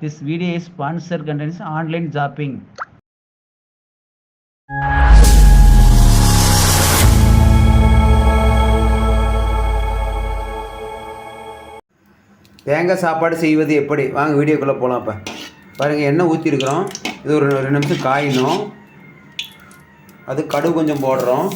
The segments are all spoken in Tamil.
This video is sponsored contains online shopping. தேங்காய் சாப்பாடு செய்வது எப்படி வாங்க வீடியோக்குள்ளே போகலாம். இப்போ பாருங்கள், எண்ணெய் ஊற்றிருக்கிறோம். இது ஒரு 2 நிமிஷம் காயணும். அது கடுகு கொஞ்சம் போடுறோம்.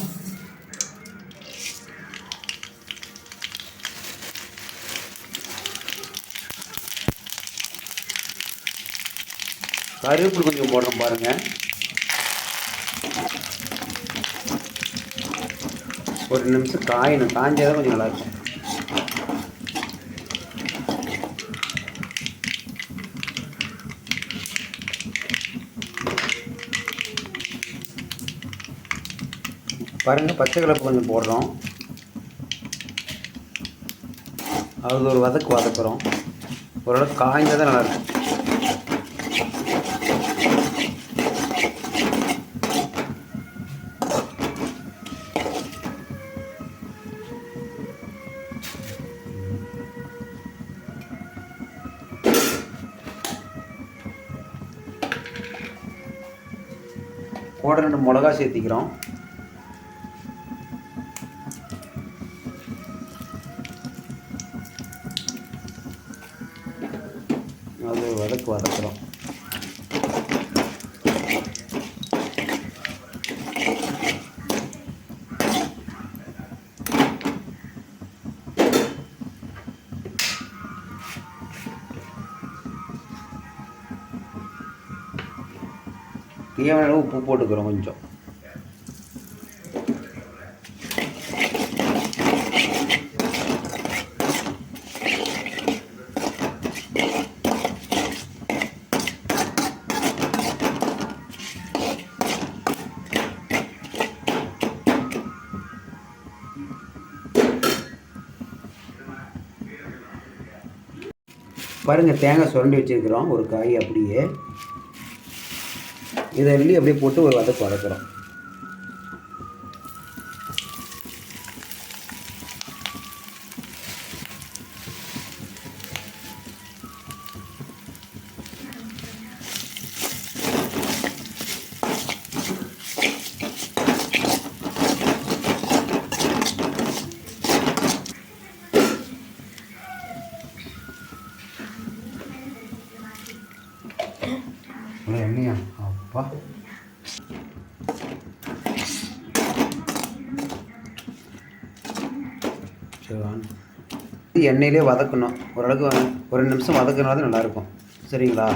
கருவேப்பிலை கொஞ்சம் போடுறோம். பாருங்கள், ஒரு 2 நிமிஷம் காயணும். காய்ஞ்சாதான் கொஞ்சம் நல்லாயிருக்கும். பாருங்கள், பச்சை கலப்பு கொஞ்சம் போடுறோம். அது ஒரு வதக்குறோம். ஓரளவுக்கு காய்ஞ்சால் தான் நல்லாயிருக்கும். கூட 2 மிளகா சேர்த்திக்கிறோம். அது வதக்குறோம். தேவையான அளவு உப்பு போட்டுக்கிறோம் கொஞ்சம். பாருங்கள், தேங்காய் சுரண்டி வச்சுருக்கிறோம். ஒரு காய் அப்படியே இதை அள்ளி அப்படியே போட்டு ஒரு வதக்குறோம். எண்ணெயா அப்பா, எண்ணெயிலே வதக்கணும். ஓரளவுக்கு ஒரு 2 நிமிஷம் வதக்கினா தான் நல்லாயிருக்கும். சரிங்களா?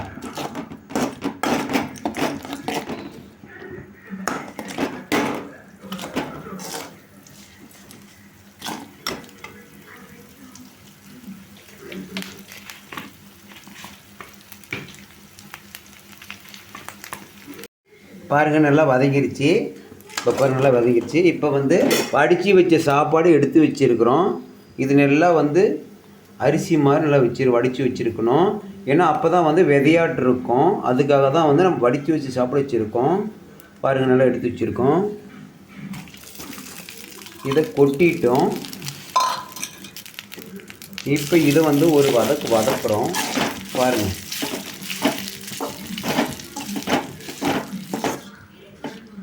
பாருங்கள், நல்லா வதங்கிருச்சு. இப்போ பாருங்கள், நல்லா வதங்கிருச்சு. இப்போ வடித்து வச்ச சாப்பாடு எடுத்து வச்சுருக்குறோம். இது நல்லா அரிசி மாதிரி நல்லா வடித்து வச்சுருக்கணும். ஏன்னா அப்போ தான் விதையாட்டு இருக்கும். அதுக்காக தான் நம்ம வடித்து வச்சு சாப்பிட வச்சுருக்கோம். பாருங்கள், நல்லா எடுத்து வச்சுருக்கோம். இதை கொட்டிட்டோம். இப்போ இதை ஒரு வதக்குறோம். பாருங்கள்,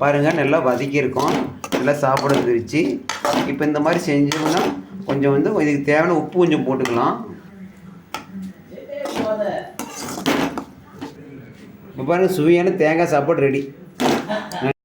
பாருங்கள், நல்லா வதக்கியிருக்கோம். நல்லா சாப்பாடு வந்துருச்சு. இப்போ இந்த மாதிரி செஞ்சோம்னா கொஞ்சம் இதுக்கு தேவையான உப்பு கொஞ்சம் போட்டுக்கலாம். இப்போ பாருங்கள், சுவையான தேங்காய் சாப்பாடு ரெடி.